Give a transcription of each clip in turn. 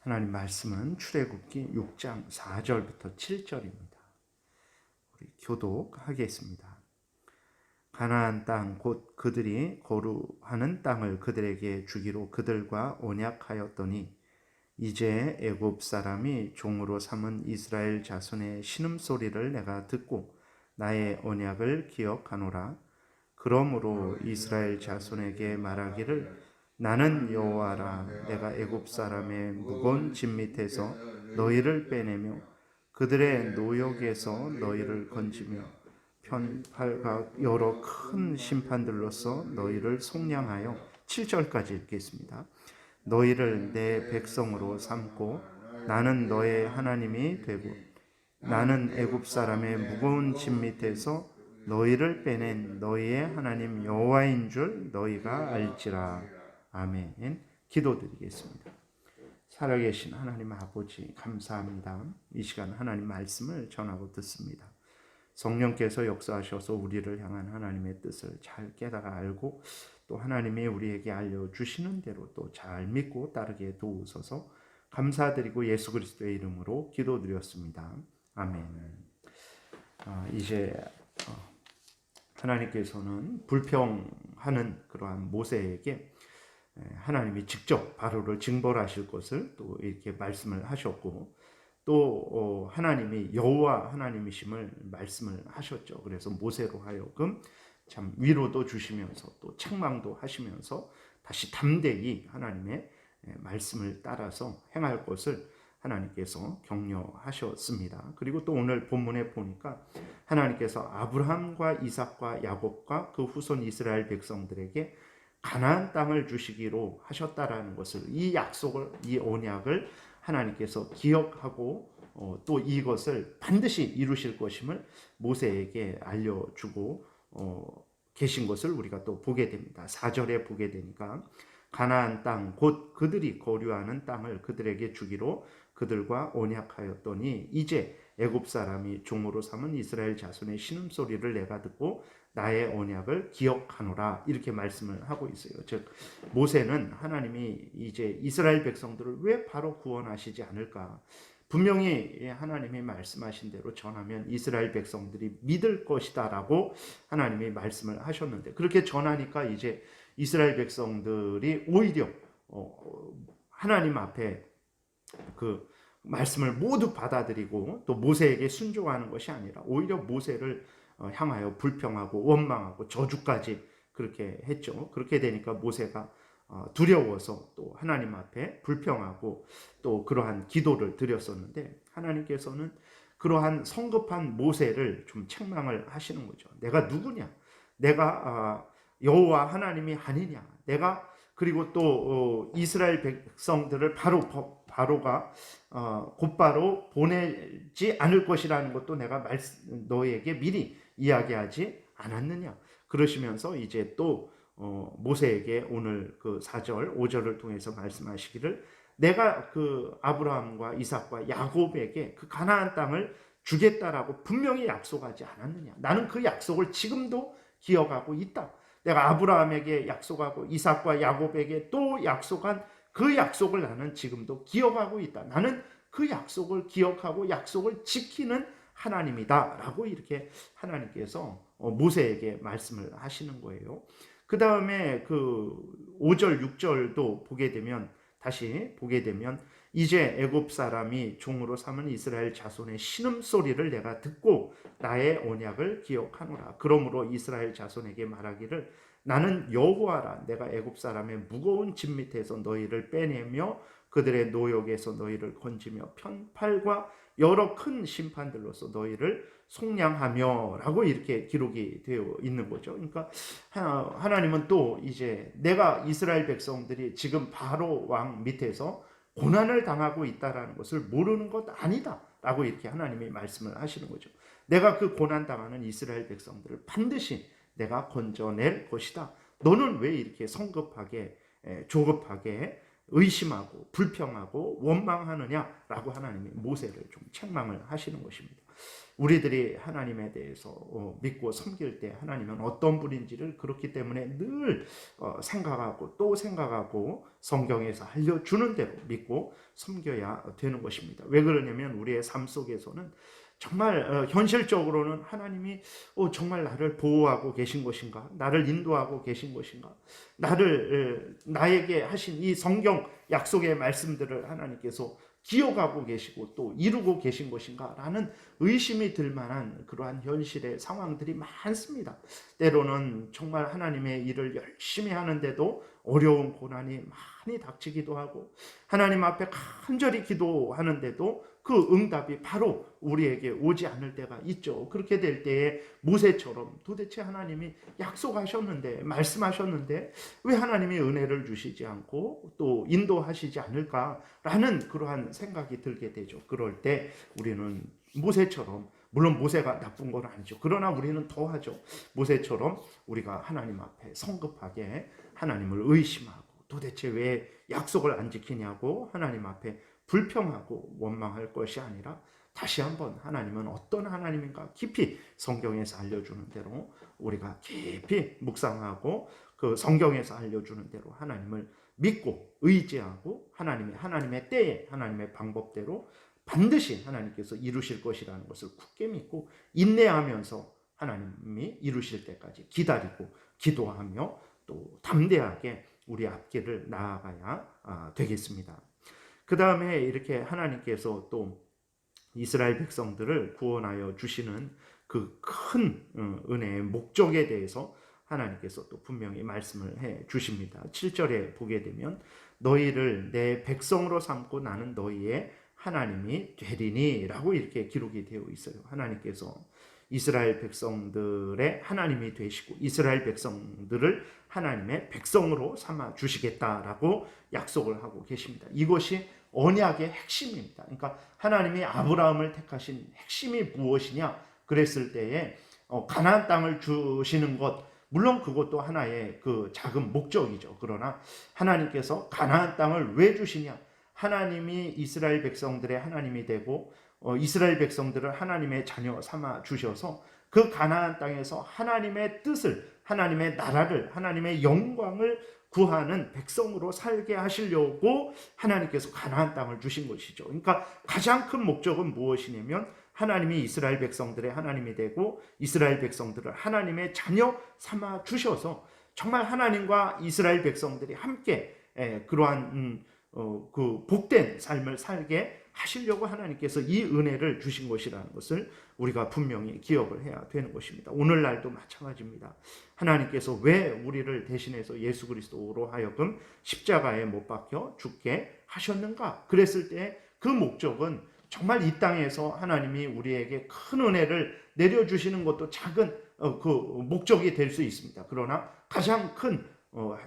하나님 말씀은 출애굽기 6장 4절부터 7절입니다. 우리 교독하겠습니다. 가나안 땅 곧 그들이 거류하는 땅을 그들에게 주기로 그들과 언약하였더니 이제 애굽 사람이 종으로 삼은 이스라엘 자손의 신음소리를 내가 듣고 나의 언약을 기억하노라. 그러므로 이스라엘 자손에게 말하기를 나는 여호와라. 내가 애굽 사람의 무거운 짐 밑에서 너희를 빼내며 그들의 노역에서 너희를 건지며 편팔과 여러 큰 심판들로서 너희를 속량하여 7절까지 읽겠습니다. 너희를 내 백성으로 삼고 나는 너의 하나님이 되고 나는 애굽 사람의 무거운 짐 밑에서 너희를 빼낸 너희의 하나님 여호와인 줄 너희가 알지라. 아멘. 기도드리겠습니다. 살아계신 하나님 아버지 감사합니다. 이 시간 하나님 말씀을 전하고 듣습니다. 성령께서 역사하셔서 우리를 향한 하나님의 뜻을 잘 깨달아 알고 또 하나님이 우리에게 알려주시는 대로 또 잘 믿고 따르게 도우소서. 감사드리고 예수 그리스도의 이름으로 기도드렸습니다. 아멘. 이제 하나님께서는 불평하는 그러한 모세에게 하나님이 직접 바로를 징벌하실 것을 또 이렇게 말씀을 하셨고 또 하나님이 여호와 하나님이심을 말씀을 하셨죠. 그래서 모세로 하여금 참 위로도 주시면서 또 책망도 하시면서 다시 담대히 하나님의 말씀을 따라서 행할 것을 하나님께서 격려하셨습니다. 그리고 또 오늘 본문에 보니까 하나님께서 아브라함과 이삭과 야곱과 그 후손 이스라엘 백성들에게 가나안 땅을 주시기로 하셨다라는 것을, 이 약속을, 이 언약을 하나님께서 기억하고 또 이것을 반드시 이루실 것임을 모세에게 알려주고 계신 것을 우리가 또 보게 됩니다. 4절에 보게 되니까 가나안 땅 곧 그들이 거류하는 땅을 그들에게 주기로 그들과 언약하였더니 이제 애굽 사람이 종으로 삼은 이스라엘 자손의 신음소리를 내가 듣고 나의 언약을 기억하노라, 이렇게 말씀을 하고 있어요. 즉 모세는 하나님이 이제 이스라엘 백성들을 왜 바로 구원하시지 않을까, 분명히 하나님이 말씀하신 대로 전하면 이스라엘 백성들이 믿을 것이다 라고 하나님이 말씀을 하셨는데, 그렇게 전하니까 이제 이스라엘 백성들이 오히려 하나님 앞에 그 말씀을 모두 받아들이고 또 모세에게 순종하는 것이 아니라 오히려 모세를 향하여 불평하고 원망하고 저주까지 그렇게 했죠. 그렇게 되니까 모세가 두려워서 또 하나님 앞에 불평하고 또 그러한 기도를 드렸었는데, 하나님께서는 그러한 성급한 모세를 좀 책망을 하시는 거죠. 내가 누구냐? 내가 여호와 하나님이 아니냐? 내가 그리고 또 이스라엘 백성들을 바로가 곧바로 보내지 않을 것이라는 것도 내가 너에게 미리 이야기하지 않았느냐? 그러시면서 이제 또 모세에게 오늘 그 4절 5절을 통해서 말씀하시기를 내가 그 아브라함과 이삭과 야곱에게 그 가나안 땅을 주겠다라고 분명히 약속하지 않았느냐? 나는 그 약속을 지금도 기억하고 있다. 내가 아브라함에게 약속하고 이삭과 야곱에게 또 약속한 그 약속을 나는 지금도 기억하고 있다. 나는 그 약속을 기억하고 약속을 지키는 하나님이다 라고 이렇게 하나님께서 모세에게 말씀을 하시는 거예요. 그 다음에 그 5절 6절도 다시 보게 되면 이제 애굽 사람이 종으로 삼은 이스라엘 자손의 신음소리를 내가 듣고 나의 언약을 기억하노라. 그러므로 이스라엘 자손에게 말하기를 나는 여호와라. 내가 애굽 사람의 무거운 짐 밑에서 너희를 빼내며 그들의 노역에서 너희를 건지며 편팔과 여러 큰 심판들로서 너희를 속량하며 라고 이렇게 기록이 되어 있는 거죠. 그러니까 하나님은 또 이제 내가 이스라엘 백성들이 지금 바로 왕 밑에서 고난을 당하고 있다는 것을 모르는 것 아니다 라고 이렇게 하나님이 말씀을 하시는 거죠. 내가 그 고난 당하는 이스라엘 백성들을 반드시 내가 건져낼 것이다. 너는 왜 이렇게 성급하게 조급하게 의심하고 불평하고 원망하느냐라고 하나님이 모세를 좀 책망을 하시는 것입니다. 우리들이 하나님에 대해서 믿고 섬길 때 하나님은 어떤 분인지를 그렇기 때문에 늘 생각하고 또 생각하고 성경에서 알려주는 대로 믿고 섬겨야 되는 것입니다. 왜 그러냐면 우리의 삶 속에서는 정말 현실적으로는 하나님이 정말 나를 보호하고 계신 것인가, 나를 인도하고 계신 것인가, 나에게 하신 이 성경 약속의 말씀들을 하나님께서 기억하고 계시고 또 이루고 계신 것인가 라는 의심이 들 만한 그러한 현실의 상황들이 많습니다. 때로는 정말 하나님의 일을 열심히 하는데도 어려운 고난이 많이 닥치기도 하고, 하나님 앞에 간절히 기도하는데도 그 응답이 바로 우리에게 오지 않을 때가 있죠. 그렇게 될 때에 모세처럼 도대체 하나님이 약속하셨는데, 말씀하셨는데 왜 하나님이 은혜를 주시지 않고 또 인도하시지 않을까라는 그러한 생각이 들게 되죠. 그럴 때 우리는 모세처럼, 물론 모세가 나쁜 건 아니죠. 그러나 우리는 더하죠. 모세처럼 우리가 하나님 앞에 성급하게 하나님을 의심하고 도대체 왜 약속을 안 지키냐고 하나님 앞에 불평하고 원망할 것이 아니라 다시 한번 하나님은 어떤 하나님인가 깊이 성경에서 알려주는 대로 우리가 깊이 묵상하고 그 성경에서 알려주는 대로 하나님을 믿고 의지하고 하나님의 때에 하나님의 방법대로 반드시 하나님께서 이루실 것이라는 것을 굳게 믿고 인내하면서 하나님이 이루실 때까지 기다리고 기도하며 또 담대하게 우리 앞길을 나아가야 되겠습니다. 그 다음에 이렇게 하나님께서 또 이스라엘 백성들을 구원하여 주시는 그 큰 은혜의 목적에 대해서 하나님께서 또 분명히 말씀을 해 주십니다. 7절에 보게 되면 너희를 내 백성으로 삼고 나는 너희의 하나님이 되리니 라고 이렇게 기록이 되어 있어요. 하나님께서 이스라엘 백성들의 하나님이 되시고 이스라엘 백성들을 하나님의 백성으로 삼아 주시겠다라고 약속을 하고 계십니다. 이것이 언약의 핵심입니다. 그러니까 하나님이 아브라함을 택하신 핵심이 무엇이냐 그랬을 때에 가나안 땅을 주시는 것, 물론 그것도 하나의 그 작은 목적이죠. 그러나 하나님께서 가나안 땅을 왜 주시냐? 하나님이 이스라엘 백성들의 하나님이 되고 이스라엘 백성들을 하나님의 자녀 삼아 주셔서 그 가나안 땅에서 하나님의 뜻을, 하나님의 나라를, 하나님의 영광을 구하는 백성으로 살게 하시려고 하나님께서 가나안 땅을 주신 것이죠. 그러니까 가장 큰 목적은 무엇이냐면 하나님이 이스라엘 백성들의 하나님이 되고 이스라엘 백성들을 하나님의 자녀 삼아 주셔서 정말 하나님과 이스라엘 백성들이 함께 그러한 그 복된 삶을 살게 하시려고 하나님께서 이 은혜를 주신 것이라는 것을 우리가 분명히 기억을 해야 되는 것입니다. 오늘날도 마찬가지입니다. 하나님께서 왜 우리를 대신해서 예수 그리스도로 하여금 십자가에 못 박혀 죽게 하셨는가? 그랬을 때 그 목적은 정말 이 땅에서 하나님이 우리에게 큰 은혜를 내려주시는 것도 작은 그 목적이 될 수 있습니다. 그러나 가장 큰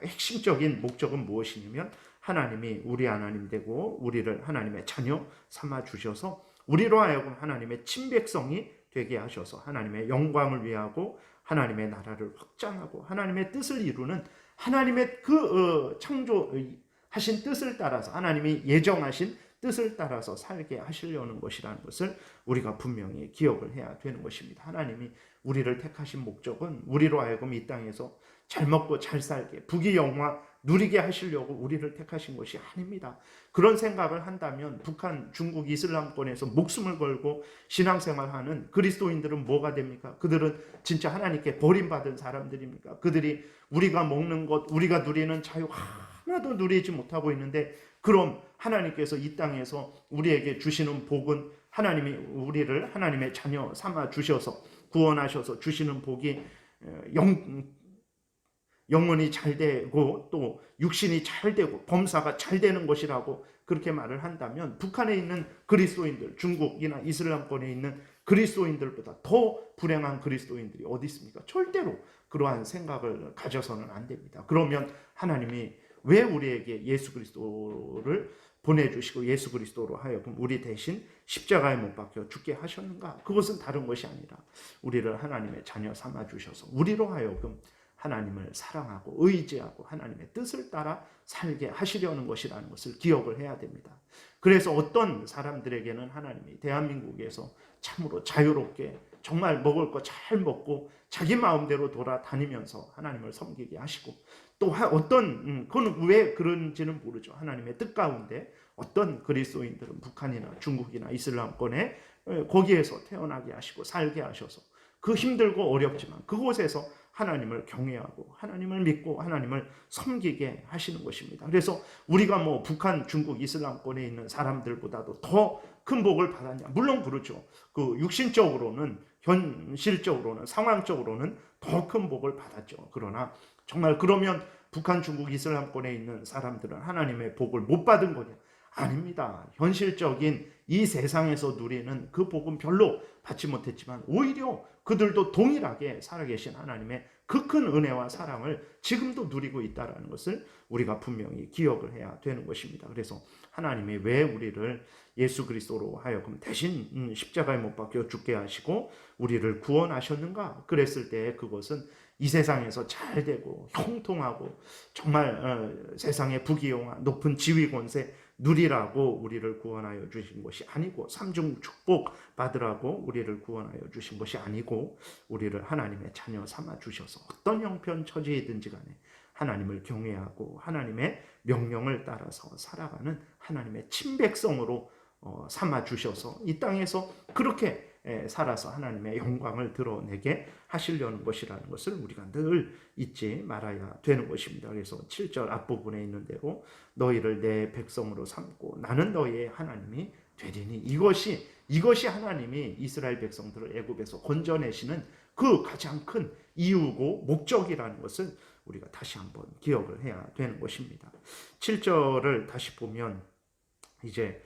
핵심적인 목적은 무엇이냐면 하나님이 우리 하나님 되고 우리를 하나님의 자녀 삼아 주셔서 우리로 하여금 하나님의 친백성이 되게 하셔서 하나님의 영광을 위하고 하나님의 나라를 확장하고 하나님의 뜻을 이루는 하나님의 그 창조하신 뜻을 따라서 하나님이 예정하신 뜻을 따라서 살게 하시려는 것이라는 것을 우리가 분명히 기억을 해야 되는 것입니다. 하나님이 우리를 택하신 목적은 우리로 하여금 이 땅에서 잘 먹고 잘 살게 부귀영화 누리게 하시려고 우리를 택하신 것이 아닙니다. 그런 생각을 한다면 북한, 중국, 이슬람권에서 목숨을 걸고 신앙생활하는 그리스도인들은 뭐가 됩니까? 그들은 진짜 하나님께 버림받은 사람들입니까? 그들이 우리가 먹는 것, 우리가 누리는 자유 하나도 누리지 못하고 있는데 그럼 하나님께서 이 땅에서 우리에게 주시는 복은 하나님이 우리를 하나님의 자녀 삼아 주셔서 구원하셔서 주시는 복이 영혼이 잘 되고 또 육신이 잘 되고 범사가 잘 되는 것이라고 그렇게 말을 한다면 북한에 있는 그리스도인들, 중국이나 이슬람권에 있는 그리스도인들보다 더 불행한 그리스도인들이 어디 있습니까? 절대로 그러한 생각을 가져서는 안 됩니다. 그러면 하나님이 왜 우리에게 예수 그리스도를 보내주시고 예수 그리스도로 하여금 우리 대신 십자가에 못 박혀 죽게 하셨는가? 그것은 다른 것이 아니라 우리를 하나님의 자녀 삼아 주셔서 우리로 하여금 하나님을 사랑하고 의지하고 하나님의 뜻을 따라 살게 하시려는 것이라는 것을 기억을 해야 됩니다. 그래서 어떤 사람들에게는 하나님이 대한민국에서 참으로 자유롭게 정말 먹을 거 잘 먹고 자기 마음대로 돌아다니면서 하나님을 섬기게 하시고, 또 어떤 그건 왜 그런지는 모르죠. 하나님의 뜻 가운데 어떤 그리스도인들은 북한이나 중국이나 이슬람권에 거기에서 태어나게 하시고 살게 하셔서 그 힘들고 어렵지만 그곳에서 하나님을 경외하고 하나님을 믿고 하나님을 섬기게 하시는 것입니다. 그래서 우리가 뭐 북한, 중국, 이슬람권에 있는 사람들보다도 더 큰 복을 받았냐? 물론 그렇죠. 그 육신적으로는, 현실적으로는, 상황적으로는 더 큰 복을 받았죠. 그러나 정말 그러면 북한, 중국, 이슬람권에 있는 사람들은 하나님의 복을 못 받은 거냐? 아닙니다. 현실적인 이 세상에서 누리는 그 복은 별로 받지 못했지만 오히려 그들도 동일하게 살아계신 하나님의 그 큰 은혜와 사랑을 지금도 누리고 있다는 것을 우리가 분명히 기억을 해야 되는 것입니다. 그래서 하나님이 왜 우리를 예수 그리스도로 하여금 대신 십자가에 못 박혀 죽게 하시고 우리를 구원하셨는가? 그랬을 때 그것은 이 세상에서 잘 되고 형통하고 정말 세상의 부귀영화 높은 지위 권세 누리라고 우리를 구원하여 주신 것이 아니고, 삼중 축복 받으라고 우리를 구원하여 주신 것이 아니고, 우리를 하나님의 자녀 삼아 주셔서 어떤 형편 처지이든지 간에 하나님을 경외하고 하나님의 명령을 따라서 살아가는 하나님의 친백성으로 삼아 주셔서 이 땅에서 그렇게 살아서 하나님의 영광을 드러내게 하시려는 것이라는 것을 우리가 늘 잊지 말아야 되는 것입니다. 그래서 7절 앞부분에 있는 대로 너희를 내 백성으로 삼고 나는 너희의 하나님이 되리니, 이것이 하나님이 이스라엘 백성들을 애굽에서 건져내시는 그 가장 큰 이유고 목적이라는 것을 우리가 다시 한번 기억을 해야 되는 것입니다. 7절을 다시 보면 이제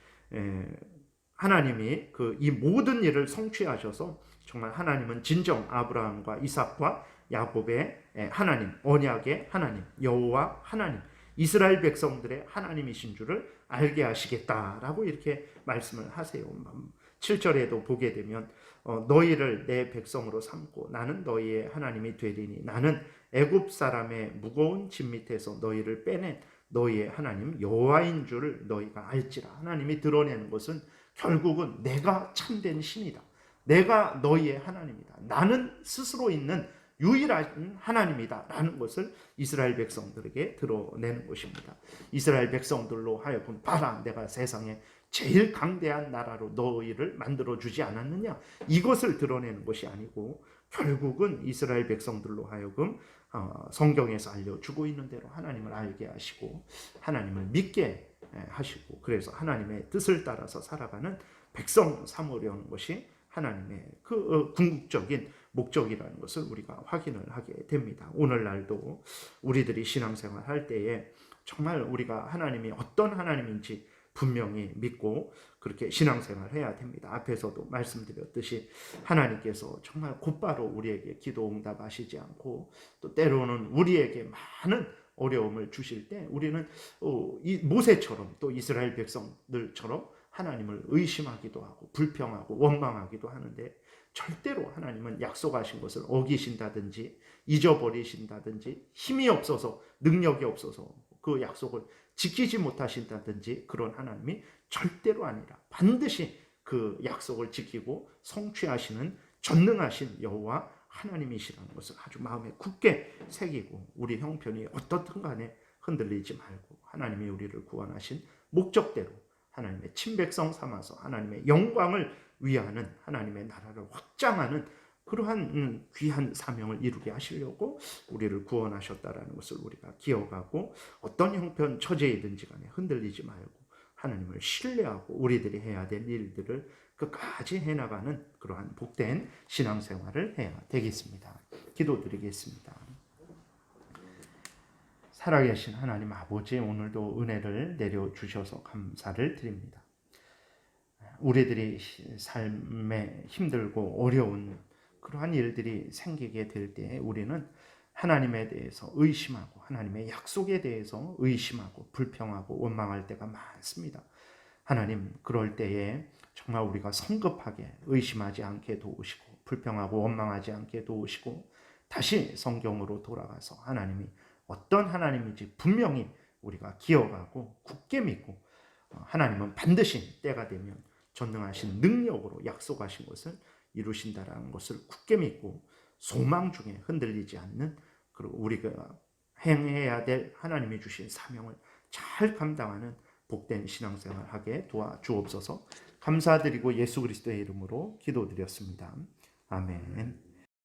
하나님이 이 모든 일을 성취하셔서 정말 하나님은 진정 아브라함과 이삭과 야곱의 하나님, 언약의 하나님, 여호와 하나님, 이스라엘 백성들의 하나님이신 줄을 알게 하시겠다라고 이렇게 말씀을 하세요. 7절에도 보게 되면 너희를 내 백성으로 삼고 나는 너희의 하나님이 되리니 나는 애굽 사람의 무거운 짐 밑에서 너희를 빼낸 너희의 하나님 여호와인 줄을 너희가 알지라. 하나님이 드러내는 것은 결국은 내가 참된 신이다. 내가 너희의 하나님이다. 나는 스스로 있는 유일한 하나님이다 라는 것을 이스라엘 백성들에게 드러내는 것입니다. 이스라엘 백성들로 하여금 봐라, 내가 세상에 제일 강대한 나라로 너희를 만들어주지 않았느냐, 이것을 드러내는 것이 아니고 결국은 이스라엘 백성들로 하여금 성경에서 알려주고 있는 대로 하나님을 알게 하시고 하나님을 믿게 하시고, 그래서 하나님의 뜻을 따라서 살아가는 백성 삼으려는 것이 하나님의 그 궁극적인 목적이라는 것을 우리가 확인을 하게 됩니다. 오늘날도 우리들이 신앙생활 할 때에 정말 우리가 하나님이 어떤 하나님인지 분명히 믿고 그렇게 신앙생활 해야 됩니다. 앞에서도 말씀드렸듯이 하나님께서 정말 곧바로 우리에게 기도 응답하시지 않고 또 때로는 우리에게 많은 어려움을 주실 때 우리는 모세처럼 또 이스라엘 백성들처럼 하나님을 의심하기도 하고 불평하고 원망하기도 하는데, 절대로 하나님은 약속하신 것을 어기신다든지 잊어버리신다든지 힘이 없어서 능력이 없어서 그 약속을 지키지 못하신다든지 그런 하나님이 절대로 아니라 반드시 그 약속을 지키고 성취하시는 전능하신 여호와 하나님이시라는 것을 아주 마음에 굳게 새기고 우리 형편이 어떻든 간에 흔들리지 말고 하나님이 우리를 구원하신 목적대로 하나님의 친백성 삼아서 하나님의 영광을 위하는 하나님의 나라를 확장하는 그러한 귀한 사명을 이루게 하시려고 우리를 구원하셨다라는 것을 우리가 기억하고 어떤 형편 처제이든지 간에 흔들리지 말고 하나님을 신뢰하고 우리들이 해야 될 일들을 끝까지 해나가는 그러한 복된 신앙생활을 해야 되겠습니다. 기도드리겠습니다. 살아계신 하나님 아버지, 오늘도 은혜를 내려주셔서 감사를 드립니다. 우리들이 삶에 힘들고 어려운 그러한 일들이 생기게 될 때 우리는 하나님에 대해서 의심하고 하나님의 약속에 대해서 의심하고 불평하고 원망할 때가 많습니다. 하나님, 그럴 때에 정말 우리가 성급하게 의심하지 않게 도우시고 불평하고 원망하지 않게 도우시고 다시 성경으로 돌아가서 하나님이 어떤 하나님인지 분명히 우리가 기억하고 굳게 믿고 하나님은 반드시 때가 되면 전능하신 능력으로 약속하신 것을 이루신다라는 것을 굳게 믿고 소망 중에 흔들리지 않는, 그리고 우리가 행해야 될 하나님이 주신 사명을 잘 감당하는 복된 신앙생활 하게 도와주옵소서. 감사드리고 예수 그리스도의 이름으로 기도드렸습니다. 아멘.